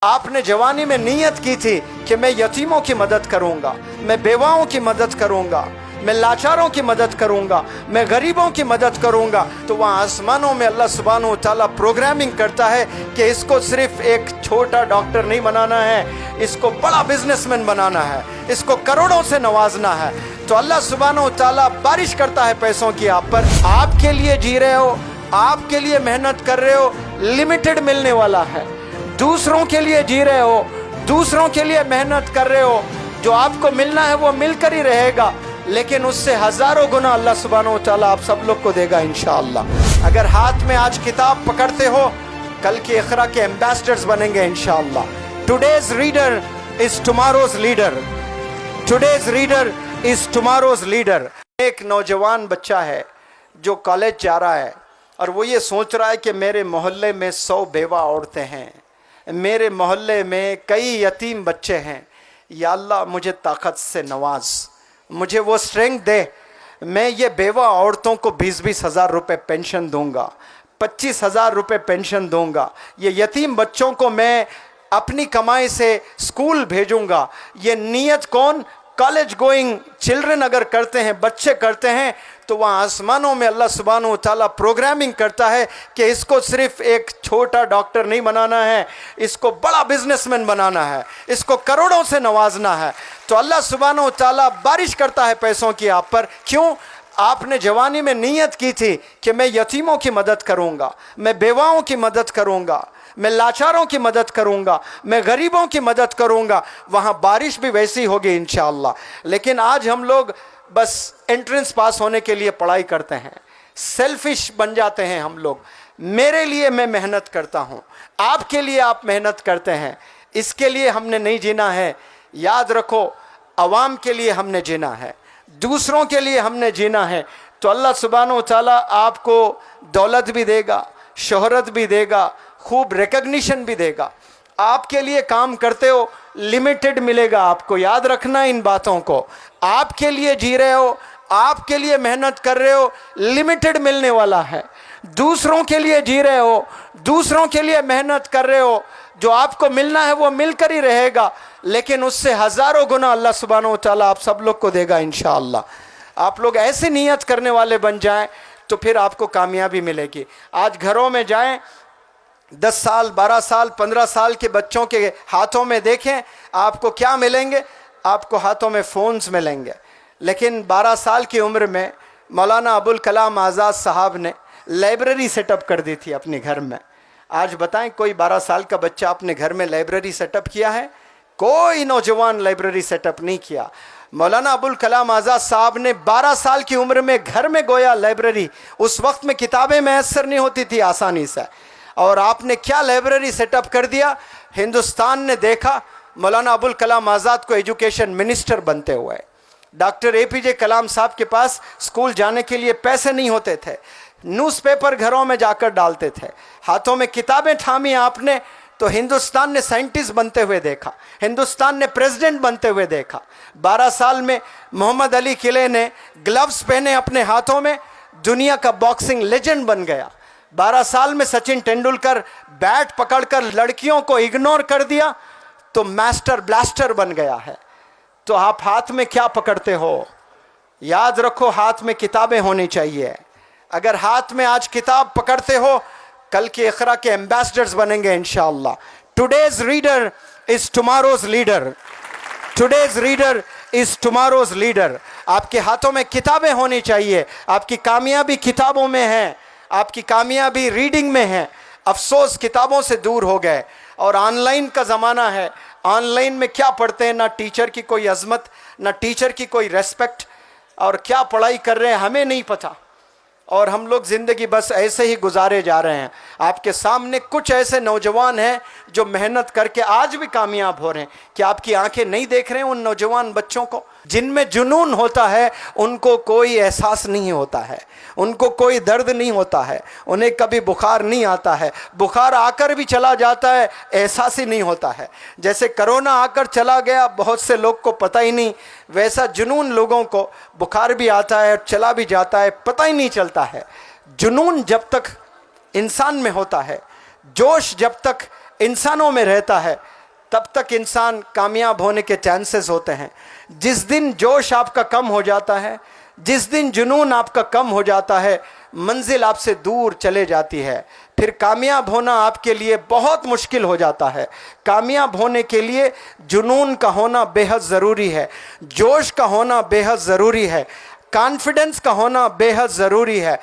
आपने जवानी में नीयत की थी कि मैं यतीमों की मदद करूंगा, मैं बेवाओं की मदद करूंगा, मैं लाचारों की मदद करूंगा, मैं गरीबों की मदद करूंगा, तो वहाँ आसमानों में अल्लाह सुब्हानहू व तआला प्रोग्रामिंग करता है कि इसको सिर्फ एक छोटा डॉक्टर नहीं बनाना है, इसको बड़ा बिजनेसमैन बनाना है, इसको करोड़ों से नवाजना है। तो अल्लाह सुब्हानहू व तआला बारिश करता है पैसों की आप पर। आपके लिए जी रहे हो, आपके लिए मेहनत कर रहे हो, लिमिटेड मिलने वाला है। दूसरों के लिए जी रहे हो, दूसरों के लिए मेहनत कर रहे हो, जो आपको मिलना है वो मिलकर ही रहेगा, लेकिन उससे हजारों गुना अल्लाह सुब्हानहू व तआला आप सब लोग को देगा इंशाअल्लाह। अगर हाथ में आज किताब पकड़ते हो, कल के इक़रा के एम्बेसडर्स बनेंगे इंशाअल्लाह। Today's reader is tomorrow's leader, today's reader is tomorrow's leader. एक नौजवान बच्चा है जो कॉलेज जा रहा है और वो ये सोच रहा है कि मेरे मोहल्ले में 100 बेवा औरतें हैं, मेरे मोहल्ले में कई यतीम बच्चे हैं, या अल्लाह मुझे ताकत से नवाज, मुझे वो स्ट्रेंथ दे, मैं ये बेवा औरतों को 20-20 हज़ार रुपये पेंशन दूंगा, 25 हज़ार रुपये पेंशन दूंगा, ये यतीम बच्चों को मैं अपनी कमाई से स्कूल भेजूंगा। ये नीयत कौन? कॉलेज गोइंग चिल्ड्रन अगर करते हैं, बच्चे करते हैं, तो वहाँ आसमानों में अल्लाह सुब्हानहू व तआला प्रोग्रामिंग करता है कि इसको सिर्फ एक छोटा डॉक्टर नहीं बनाना है, इसको बड़ा बिजनेसमैन बनाना है, इसको करोड़ों से नवाजना है। तो अल्लाह सुब्हानहू व तआला बारिश करता है पैसों की आप पर। क्यों? आपने जवानी में नीयत की थी कि मैं यतीमों की मदद करूँगा, मैं बेवाओं की मदद करूँगा, मैं लाचारों की मदद करूंगा, मैं गरीबों की मदद करूंगा, वहाँ बारिश भी वैसी होगी इंशाअल्लाह। लेकिन आज हम लोग बस एंट्रेंस पास होने के लिए पढ़ाई करते हैं, सेल्फिश बन जाते हैं हम लोग। मेरे लिए मैं मेहनत करता हूँ, आपके लिए आप मेहनत करते हैं, इसके लिए हमने नहीं जीना है। याद रखो, अवाम के लिए हमने जीना है, दूसरों के लिए हमने जीना है। तो अल्लाह सुब्हानहू व तआला आपको दौलत भी देगा, शोहरत भी देगा, खूब रिकग्निशन भी देगा। आपके लिए काम करते हो, लिमिटेड मिलेगा आपको, याद रखना इन बातों को। आपके लिए जी रहे हो, आपके लिए मेहनत कर रहे हो, लिमिटेड मिलने वाला है। दूसरों के लिए जी रहे हो, दूसरों के लिए मेहनत कर रहे हो, जो आपको मिलना है वो मिलकर ही रहेगा, लेकिन उससे हजारों गुना अल्लाह सुब्हानहू व तआला आप सब लोग को देगा इंशाअल्लाह। आप लोग ऐसी नीयत करने वाले बन जाएं तो फिर आपको कामयाबी मिलेगी। आज घरों में जाएं, 10 साल 12 साल 15 साल के बच्चों के हाथों में देखें, आपको क्या मिलेंगे? आपको हाथों में फ़ोन्स मिलेंगे। लेकिन 12 साल की उम्र में मौलाना अबुल कलाम आज़ाद साहब ने लाइब्रेरी सेटअप कर दी थी अपने घर में। आज बताएं, कोई 12 साल का बच्चा अपने घर में लाइब्रेरी सेटअप किया है? कोई नौजवान लाइब्रेरी सेटअप नहीं किया। मौलाना अबुल कलाम आज़ाद साहब ने 12 साल की उम्र में घर में गोया लाइब्रेरी। उस वक्त में किताबें मैसर नहीं होती थी आसानी से, और आपने क्या लाइब्रेरी सेटअप कर दिया। हिंदुस्तान ने देखा मौलाना अबुल कलाम आज़ाद को एजुकेशन मिनिस्टर बनते हुए। डॉक्टर APJ कलाम साहब के पास स्कूल जाने के लिए पैसे नहीं होते थे, न्यूज़पेपर घरों में जाकर डालते थे, हाथों में किताबें थामी आपने, तो हिंदुस्तान ने साइंटिस्ट बनते हुए देखा, हिंदुस्तान ने प्रेसिडेंट बनते हुए देखा। 12 साल में मोहम्मद अली किले ने ग्लव्स पहने अपने हाथों में, दुनिया का बॉक्सिंग लेजेंड बन गया। 12 साल में सचिन तेंदुलकर बैट पकड़कर लड़कियों को इग्नोर कर दिया तो मास्टर ब्लास्टर बन गया है। तो आप हाथ में क्या पकड़ते हो? याद रखो, हाथ में किताबें होनी चाहिए। अगर हाथ में आज किताब पकड़ते हो, कल के इक़रा के एम्बेसडर्स बनेंगे इंशाअल्लाह। Today's reader is tomorrow's leader, today's reader is tomorrow's leader. आपके हाथों में किताबें होनी चाहिए। आपकी कामयाबी किताबों में है, आपकी कामयाबी रीडिंग में है। अफसोस किताबों से दूर हो गए और ऑनलाइन का ज़माना है। ऑनलाइन में क्या पढ़ते हैं? ना टीचर की कोई अजमत, ना टीचर की कोई रेस्पेक्ट, और क्या पढ़ाई कर रहे हैं हमें नहीं पता, और हम लोग ज़िंदगी बस ऐसे ही गुजारे जा रहे हैं। आपके सामने कुछ ऐसे नौजवान हैं जो मेहनत करके आज भी कामयाब हो रहे हैं। क्या आपकी आंखें नहीं देख रहे हैं उन नौजवान बच्चों को? जिनमें जुनून होता है उनको कोई एहसास नहीं होता है, उनको कोई दर्द नहीं होता है, उन्हें कभी बुखार नहीं आता है, बुखार आकर भी चला जाता है, एहसास ही नहीं होता है। जैसे कोरोना आकर चला गया, बहुत से लोग को पता ही नहीं, वैसा जुनून लोगों को बुखार भी आता है और चला भी जाता है, पता ही नहीं चलता है। जुनून जब तक इंसान में होता है, जोश जब तक इंसानों में रहता है, तब तक इंसान कामयाब होने के चांसेस होते हैं। जिस दिन जोश आपका कम हो जाता है, जिस दिन जुनून आपका कम हो जाता है, मंजिल आपसे दूर चले जाती है। फिर कामयाब होना आपके लिए बहुत मुश्किल हो जाता है। कामयाब होने के लिए जुनून का होना बेहद ज़रूरी है, जोश का होना बेहद ज़रूरी है, कॉन्फिडेंस का होना बेहद ज़रूरी है।